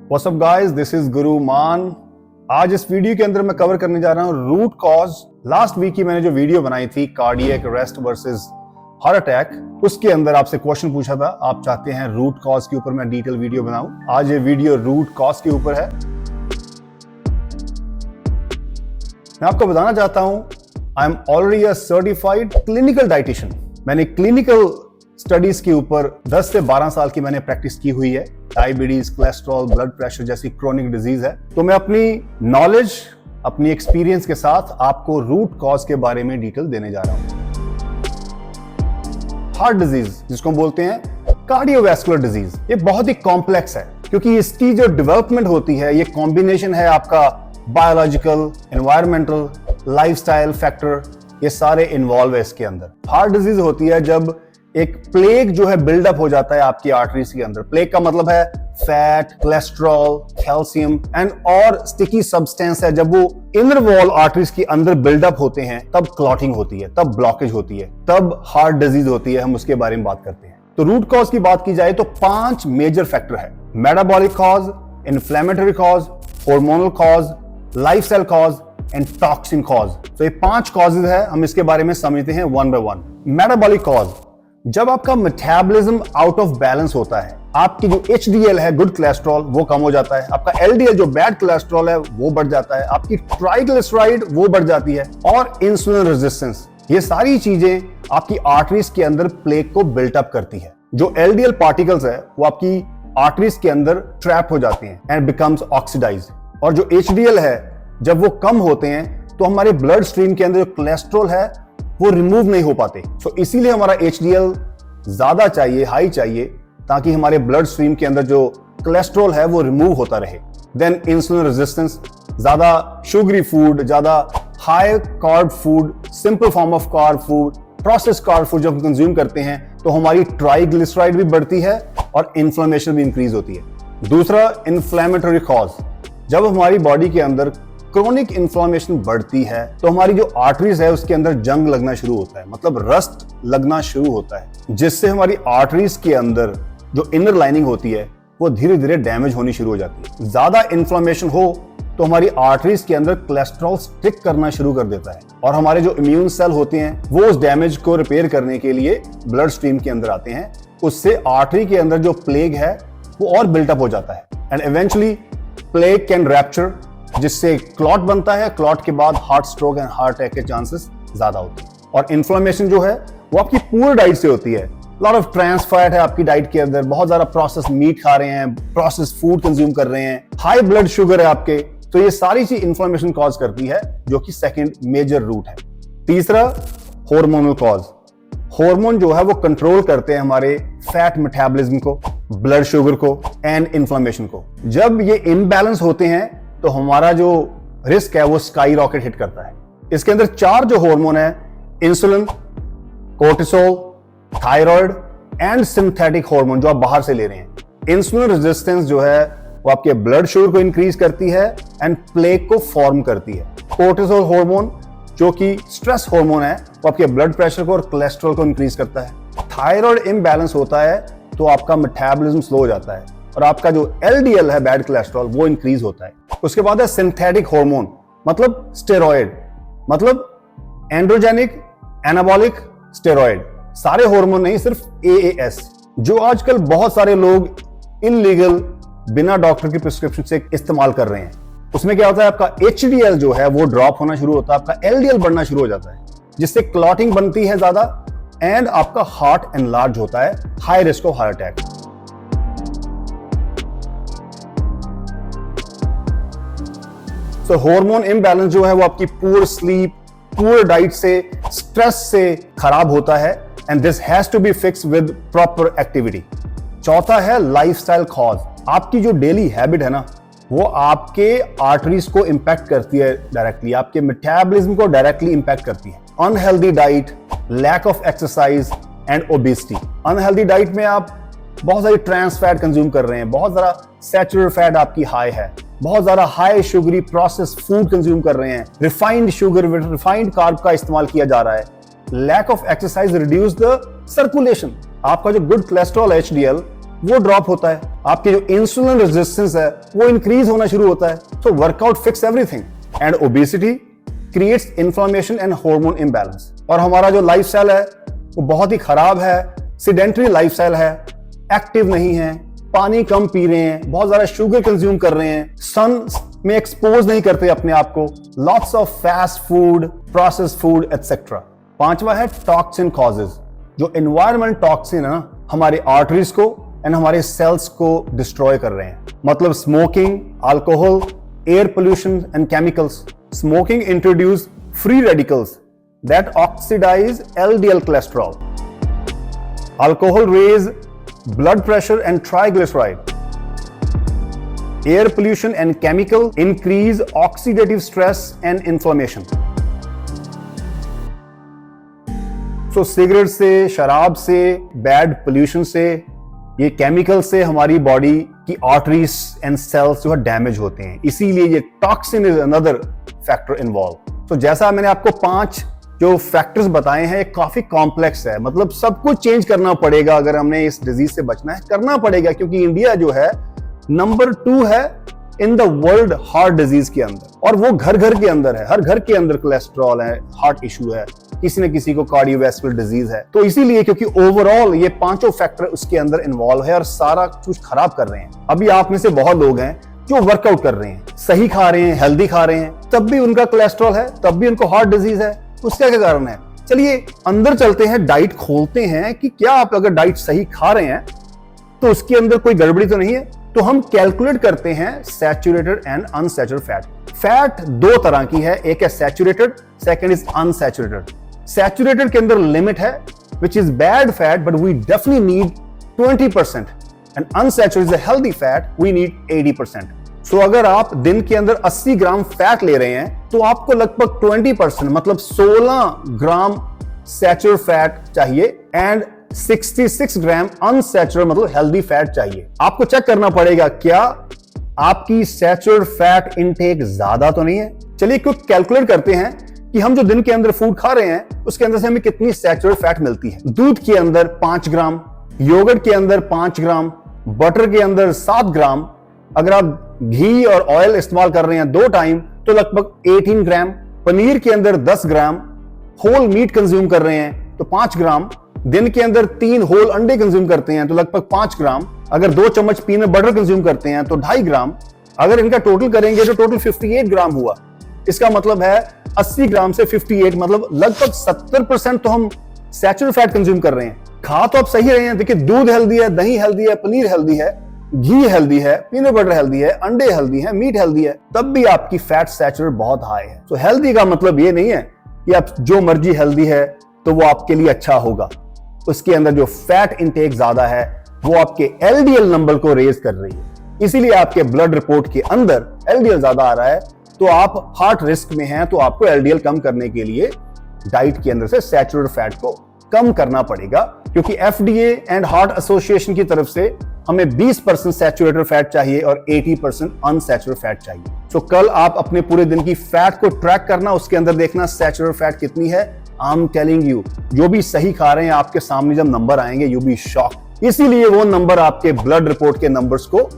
What's up guys, this is गुरु मान। आज इस वीडियो के अंदर मैं कवर करने जा रहा हूं रूट कॉज। लास्ट वीक की मैंने जो वीडियो बनाई थी cardiac arrest versus heart attack, उसके अंदर आपसे क्वेश्चन पूछा था, आप चाहते हैं रूट कॉज के ऊपर मैं डिटेल वीडियो बनाऊं। आज ये वीडियो रूट कॉज के ऊपर है। मैं आपको बताना चाहता हूं, I am already a certified clinical dietitian. मैंने क्लिनिकल स्टडीज के ऊपर 10 से 12 साल की मैंने प्रैक्टिस की हुई है। डायबिटीज, कोलेस्ट्रॉल, ब्लड प्रेशर जैसी क्रोनिक डिजीज है। तो मैं अपनी नॉलेज, अपनी एक्सपीरियंस के साथ आपको रूट कॉज के बारे में डिटेल देने जा रहा हूं। हार्ट डिजीज, जिसको हम बोलते हैं कार्डियोवैस्कुलर डिजीज, ये बहुत ही कॉम्प्लेक्स है क्योंकि इसकी जो डेवलपमेंट होती है ये कॉम्बिनेशन है आपका बायोलॉजिकल, एनवायरमेंटल, लाइफस्टाइल फैक्टर, ये सारे इन्वॉल्व है इसके अंदर। हार्ट डिजीज होती है जब एक प्लेग जो है बिल्डअप हो जाता है आपकी आर्टरीज के अंदर। प्लेग का मतलब है फैट, कोलेस्ट्रॉल, कैल्शियम एंड और स्टिकी सब्सटेंस है। जब वो इनर वॉल आर्टरीज के अंदर बिल्डअप होते हैं तब क्लॉटिंग होती है, तब ब्लॉकेज होती है, तब हार्ट डिजीज होती है। हम उसके बारे में बात करते हैं। तो रूट कॉज की बात की जाए तो 5 मेजर फैक्टर है: metabolic cause, inflammatory cause, hormonal cause, lifestyle cause and toxin cause. तो ये 5 कॉजेज है, हम इसके बारे में समझते हैं one by one. Metabolic cause, जब आपका मेटाबॉलिज्म आउट ऑफ बैलेंस होता है, आपकी जो HDL है गुड कोलेस्ट्रॉल वो कम हो जाता है, आपका LDL जो बैड कोलेस्ट्रॉल है वो बढ़ जाता है, आपकी ट्राइग्लिसराइड वो बढ़ जाती है और इंसुलिन रेजिस्टेंस, ये सारी चीजें आपकी आर्टरीज के अंदर प्लेग को बिल्टअप करती है। जो LDL पार्टिकल्स है वो आपकी आर्टरीज के अंदर ट्रैप हो जाती हैं एंड बिकम्स ऑक्सीडाइज्ड। और जो HDL है जब वो कम होते हैं तो हमारे ब्लड स्ट्रीम के अंदर जो कोलेस्ट्रॉल है वो रिमूव नहीं हो पाते। सो इसीलिए हमारा HDL ज्यादा चाहिए, हाई चाहिए, ताकि हमारे ब्लड स्ट्रीम के अंदर जो कोलेस्ट्रॉल है वो रिमूव होता रहे। देन इंसुलिन रेजिस्टेंस, ज्यादा शुगरी फूड, ज्यादा high carb food, simple form of carb food, process carb food जब हम कंज्यूम करते हैं तो हमारी ट्राइग्लिसराइड भी बढ़ती है और इन्फ्लेमेशन भी इंक्रीज होती है। दूसरा, इन्फ्लेमेटरी कॉज, जब हमारी बॉडी के अंदर क्रोनिक इन्फ्लेमेशन बढ़ती है तो हमारी जो आर्टरीज है उसके अंदर जंग लगना शुरू होता है, मतलब रस्ट लगना शुरू होता है, जिससे हमारी आर्टरीज के अंदर जो इनर लाइनिंग होती है वो धीरे धीरे डैमेज होनी शुरू हो जाती है। ज्यादा इन्फ्लेमेशन हो तो हमारी आर्टरीज के अंदर कोलेस्ट्रॉल स्टिक करना शुरू कर देता है और हमारे जो इम्यून सेल होते हैं वो उस डैमेज को रिपेयर करने के लिए ब्लड स्ट्रीम के अंदर आते हैं। उससे आर्टरी के अंदर जो प्लेग है वो और बिल्टअप हो जाता है and eventually plague can rapture, जिससे क्लॉट बनता है। क्लॉट के बाद heart stroke and heart attack के चांसेस ज्यादा होते हैं। और इन्फ्लेमेशन जो है वो आपकी पूरी डाइट से होती है। लॉट ऑफ ट्रांस फैट है आपकी डाइट के अंदर, बहुत ज्यादा प्रोसेस मीट खा रहे हैं, प्रोसेस फूड कंज्यूम कर रहे हैं, हाई ब्लड शुगर है आपके, तो ये सारी चीज इन्फ्लेमेशन कॉज करती है, जो कि सेकंड मेजर रूट है। तीसरा, हार्मोनल कॉज। हार्मोन जो है वो कंट्रोल करते हैं हमारे फैट मेटाबॉलिज्म को, ब्लड शुगर को एंड इन्फ्लेमेशन को। जब ये इम्बैलेंस होते हैं तो हमारा जो रिस्क है वो स्काई रॉकेट हिट करता है। इसके अंदर 4 जो हार्मोन है, insulin, cortisol, thyroid and synthetic hormone जो आप बाहर से ले रहे हैं। इंसुलिन रेजिस्टेंस जो है वो आपके ब्लड शुगर को इंक्रीज करती है एंड प्लेग को फॉर्म करती है। कोर्टिसोल हार्मोन जो कि स्ट्रेस हार्मोन है वो आपके ब्लड प्रेशर को और कोलेस्ट्रॉल को इंक्रीज करता है। थायराइड इम्बैलेंस होता है तो आपका मेटाबॉलिज्म स्लो हो जाता है और आपका जो LDL है बैड कोलेस्ट्रॉल वो इंक्रीज होता है। उसके बाद है सिंथेटिक हार्मोन, मतलब स्टेरॉइड, मतलब एंड्रोजेनिक एनाबॉलिक स्टेरॉइड। सारे हार्मोन नहीं, सिर्फ AAS, जो आजकल बहुत सारे लोग इलीगल बिना डॉक्टर की प्रिस्क्रिप्शन से इस्तेमाल कर रहे हैं। उसमें क्या होता है, आपका HDL जो है वो ड्रॉप होना शुरू होता है, आपका LDL बढ़ना शुरू हो जाता है, जिससे क्लॉटिंग बनती है ज्यादा एंड आपका हार्ट एनलार्ज होता है, high risk of heart attack. तो हार्मोन इम्बैलेंस जो है वो आपकी पुअर स्लीप, पुअर डाइट से, स्ट्रेस से खराब होता है and this has to be fixed with proper activity. चौथा है लाइफस्टाइल कॉज। आपकी जो डेली हैबिट है ना वो आपके आर्टरीज को इंपैक्ट करती है डायरेक्टली, आपके मेटाबॉलिज्म को डायरेक्टली इंपैक्ट करती है। Unhealthy diet, lack of exercise and obesity. Unhealthy diet में आप बहुत सारी ट्रांस फैट कंज्यूम कर रहे हैं, बहुत ज्यादा सैचुरेटेड फैट आपकी हाई है, बहुत ज्यादा high sugary process food consume कर रहे हैं, रिफाइंड शुगर, रिफाइंड कार्ब का इस्तेमाल किया जा रहा है। Lack of exercise reduce the circulation. आपका जो गुड कोलेस्ट्रॉल HDL वो ड्रॉप होता है, आपके जो इंसुलिन रेजिस्टेंस है वो इंक्रीज होना शुरू होता है। So workout fix everything. And obesity creates inflammation and hormone imbalance. और हमारा जो लाइफस्टाइल है वो बहुत ही खराब है, सीडेंटरी लाइफस्टाइल है, एक्टिव नहीं है, पानी कम पी रहे हैं, बहुत ज्यादा शुगर कंज्यूम कर रहे हैं, सन में एक्सपोज नहीं करते अपने आप को, lots of fast food, processed food etcetera. पांचवा है टॉक्सिन कॉजेज। जो एनवायरमेंट टॉक्सिन है ना, हमारे आर्टरीज को एंड हमारे सेल्स को डिस्ट्रॉय कर रहे हैं। मतलब smoking, alcohol, air pollution and chemicals. Smoking introduce free radicals that oxidize LDL cholesterol. Alcohol raise blood pressure and triglyceride. Air pollution and chemical increase oxidative stress and inflammation. So cigarette से, शराब से, bad pollution से, ये chemical से हमारी body की arteries and sales जो है डैमेज होते हैं। इसीलिए ये toxin is another factor involve. तो जैसा मैंने आपको 5 जो फैक्टर्स बताए हैं, काफी कॉम्प्लेक्स है। मतलब सब कुछ चेंज करना पड़ेगा अगर हमने इस डिजीज से बचना है, करना पड़ेगा, क्योंकि इंडिया जो है नंबर 2 है in the world heart disease के अंदर। और वो घर घर के अंदर है, हर घर के अंदर कोलेस्ट्रॉल है, हार्ट इशू है, किसी न किसी को कार्डियोवैस्कुलर डिजीज है। तो इसीलिए क्योंकि ओवरऑल ये 5 फैक्टर उसके अंदर इन्वॉल्व है और सारा कुछ खराब कर रहे हैं। अभी आप में से बहुत लोग हैं जो वर्कआउट कर रहे हैं, सही खा रहे हैं, हेल्दी खा रहे हैं, तब भी उनका कोलेस्ट्रॉल है, तब भी उनको हार्ट डिजीज है। उसका क्या कारण है? चलिए अंदर चलते हैं, डाइट खोलते हैं कि क्या आप अगर डाइट सही खा रहे हैं तो उसके अंदर कोई गड़बड़ी तो नहीं है। तो हम कैलकुलेट करते हैं saturated and unsaturated fat. Fat 2 तरह की है, एक है saturated, second is unsaturated. Saturated के अंदर लिमिट है which is bad fat but we definitely need 20% and unsaturated is a healthy fat, we need 80%। So अगर आप दिन के अंदर 80 ग्राम फैट ले रहे हैं तो आपको लगभग 20% मतलब 16 ग्राम सैचुरेटेड फैट चाहिए एंड 66 ग्राम अनसैचुरेटेड मतलब हेल्दी फैट चाहिए। आपको चेक करना पड़ेगा क्या आपकी सैचुरेटेड फैट इनटेक ज्यादा तो नहीं है। चलिए कुछ कैलकुलेट करते हैं कि हम जो दिन के अंदर फूड खा रहे हैं उसके अंदर से हमें कितनी सैचुरेटेड फैट मिलती है। दूध के अंदर 5 ग्राम, योगर्ट के अंदर 5 ग्राम, बटर के अंदर 7 ग्राम, अगर आप घी और ऑयल इस्तेमाल कर रहे हैं 2 टाइम तो लगभग 18 ग्राम, पनीर के अंदर 10 ग्राम, होल मीट कंज्यूम कर रहे हैं तो 5 ग्राम, दिन के अंदर 3 होल अंडे कंज्यूम करते हैं तो लगभग 5 ग्राम, अगर 2 चम्मच पीनट बटर कंज्यूम करते हैं तो 2.5 ग्राम, अगर इनका टोटल करेंगे तो टोटल 58 ग्राम हुआ। इसका मतलब है 80 ग्राम से 58 मतलब लगभग 70% तो हम सैचुरेटेड फैट कंज्यूम कर रहे हैं। खा तो आप सही रहे हैं, देखिए दूध हेल्दी है, दही हेल्दी है, पनीर हेल्दी है, घी हेल्दी है, पीनट बटर हेल्दी है, अंडे हेल्दी है, मीट हेल्दी है, तब भी आपकी फैट सैचुरेट बहुत हाई है। तो हेल्दी का मतलब ये नहीं है कि आप जो मर्जी हेल्दी है तो वो आपके लिए अच्छा होगा। उसके अंदर जो फैट इंटेक ज्यादा है वो आपके एलडीएल नंबर को रेज कर रही है, इसीलिए आपके ब्लड रिपोर्ट के अंदर एलडीएल ज्यादा आ रहा है। तो आप हार्ट रिस्क में हैं तो आपको एलडीएल कम करने के लिए डाइट के अंदर से सैचुरेटेड फैट को कम करना पड़ेगा, क्योंकि एफडीए एंड हार्ट एसोसिएशन की तरफ से हमें 20% सैचुरेटेड फैट चाहिए और 80% अनसैचुरेटेड फैट चाहिए। तो कल आप अपने पूरे दिन की फैट को ट्रैक करना, उसके अंदर देखना सैचुरेटेड फैट कितनी है। आई एम टेलिंग यू, जो भी सही खा रहे हैं आपके सामने जब नंबर आएंगे यू बी शॉक्ड। इसीलिए वो नंबर आपके ब्लड रिपोर्ट के नंबर्स को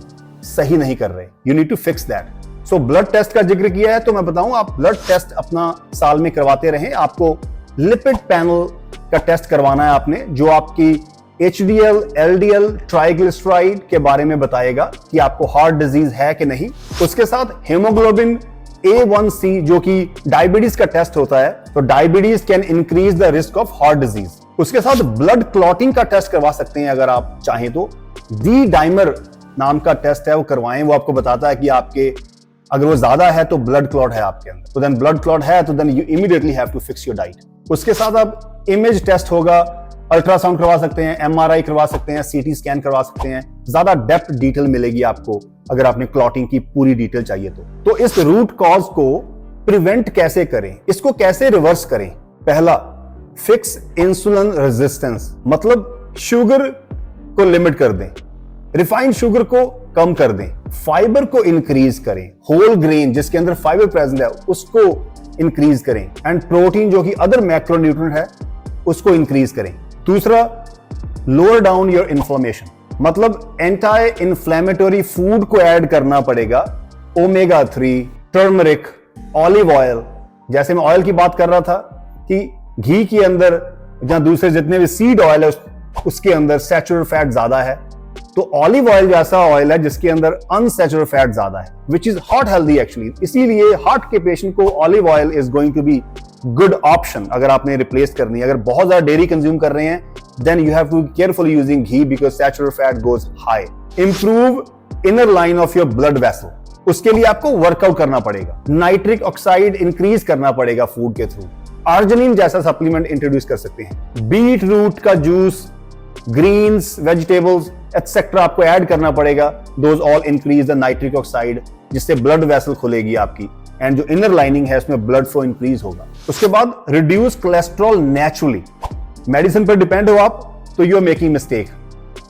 सही नहीं कर रहे। You need to fix that. So blood test का जिक्र किया है तो मैं बताऊं, आप ब्लड टेस्ट अपना साल में करवाते रहें। आपको लिपिड पैनल का टेस्ट करवाना है आपने, जो आपकी HDL, LDL, ट्राइग्लिसराइड के बारे में बताएगा कि आपको हार्ट डिजीज है कि नहीं। उसके साथ हेमोग्लोबिन A1C जो कि डायबिटीज का टेस्ट होता है, तो diabetes can increase the risk of heart disease. उसके साथ ब्लड क्लॉटिंग का टेस्ट करवा सकते हैं अगर आप चाहें तो। डी डाइमर नाम का टेस्ट है, वो करवाएं। वो आपको बताता है कि आपके अगर वो ज्यादा है तो ब्लड क्लॉट है आपके अंदर, तो देन ब्लड क्लॉट है तो then you immediately have to fix your diet. उसके साथ आप इमेज टेस्ट होगा, अल्ट्रासाउंड करवा सकते हैं, MRI करवा सकते हैं, CT स्कैन करवा सकते हैं। ज्यादा डेप्थ डिटेल मिलेगी आपको अगर आपने क्लॉटिंग की पूरी डिटेल चाहिए तो इस रूट कॉज को प्रिवेंट कैसे करें, इसको कैसे रिवर्स करें? पहला, फिक्स इंसुलिन रेजिस्टेंस, मतलब शुगर को लिमिट कर दें, रिफाइंड शुगर को कम कर दें, फाइबर को इंक्रीज करें, होल ग्रेन जिसके अंदर फाइबर प्रेजेंट है उसको इंक्रीज करें, एंड प्रोटीन जो कि अदर मैक्रोन्यूट्रिएंट है उसको इंक्रीज करें। दूसरा, लोअर डाउन योर इन्फ्लेमेशन, मतलब एंटी इन्फ्लेमेटरी फूड को ऐड करना पड़ेगा, ओमेगा 3, टर्मरिक, ऑलिव ऑयल। जैसे मैं ऑयल की बात कर रहा था कि घी के अंदर या दूसरे जितने भी सीड ऑयल है उसके अंदर सैचुरेटेड फैट ज्यादा है, तो ऑलिव ऑयल जैसा ऑयल है जिसके अंदर अनसैचुरेटेड फैट ज्यादा है, which is heart healthy actually. इसीलिए हार्ट के पेशेंट को olive oil is going to be good option अगर आपने रिप्लेस करनी है। अगर बहुत ज्यादा डेयरी कंज्यूम कर रहे हैं then you have to be careful using ghee because saturated fat goes high. Improve inner line of your blood vessel, उसके लिए आपको वर्कआउट करना पड़ेगा। नाइट्रिक ऑक्साइड इंक्रीज करना पड़ेगा फूड के थ्रू। आर्जिनिन जैसा सप्लीमेंट इंट्रोड्यूस कर सकते हैं। बीट रूट का जूस, ग्रीन्स, वेजिटेबल्स एटसेट्रा आपको ऐड करना पड़ेगा। Those all increase the nitric oxide, जिससे ब्लड वेसल खुलेगी आपकी एंड जो इनर लाइनिंग है उसमें ब्लड फ्लो इंक्रीज होगा। उसके बाद रिड्यूस कोलेस्ट्रॉल नेचुरली। मेडिसिन पर डिपेंड हो आप तो यू आर मेकिंग मिस्टेक।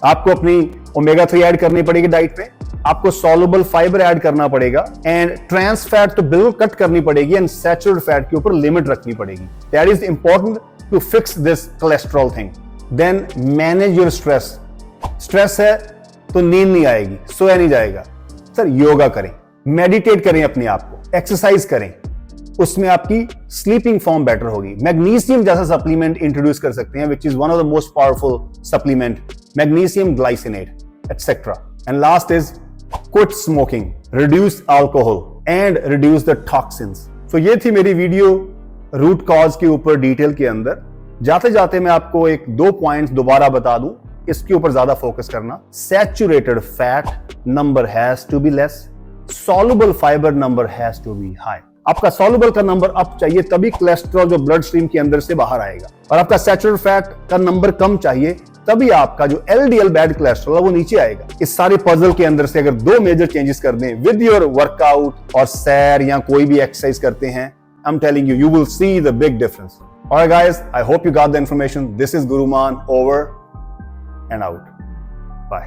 आपको अपनी ओमेगा 3 ऐड करनी पड़ेगी डाइट पे, आपको सॉल्युबल फाइबर ऐड करना पड़ेगा एंड ट्रांस फैट तो बिल्कुल कट करनी पड़ेगी एंड सैचुरेटेड फैट के ऊपर लिमिट रखनी पड़ेगी। That is important to fix this cholesterol thing. Then manage your stress. Stress है तो नींद नहीं आएगी, सोया नहीं जाएगा। सर योगा करें, मेडिटेट करें, अपने आप को एक्सरसाइज करें, उसमें आपकी स्लीपिंग फॉर्म बेटर होगी। मैग्नीशियम जैसा सप्लीमेंट इंट्रोड्यूस कर सकते हैं which is one of the most powerful supplement, magnesium glycinate etcetera. And last is quit smoking, reduce alcohol and reduce the toxins. तो ये थी मेरी वीडियो रूट कॉज के ऊपर डिटेल के अंदर। जाते जाते मैं आपको एक दो पॉइंट्स दोबारा बता दूं, इसके ऊपर ज्यादा फोकस करना। Saturated fat number has to be less, soluble fibre number has to be high. आपका सॉल्युबल का नंबर अप चाहिए तभी कोलेस्ट्रॉल जो ब्लड स्ट्रीम के अंदर से बाहर आएगा, और आपका सैचुरेटेड फैट का नंबर कम चाहिए तभी आपका जो एलडीएल बैड कोलेस्ट्रॉल है वो नीचे आएगा। इस सारे पजल के अंदर से अगर दो मेजर चेंजेस कर दें विद योर वर्कआउट और सैर या कोई भी एक्सरसाइज करते हैं, I am telling you, you will see the big difference. Alright guys, I hope you got the information. This is Guruman, over and out. Bye.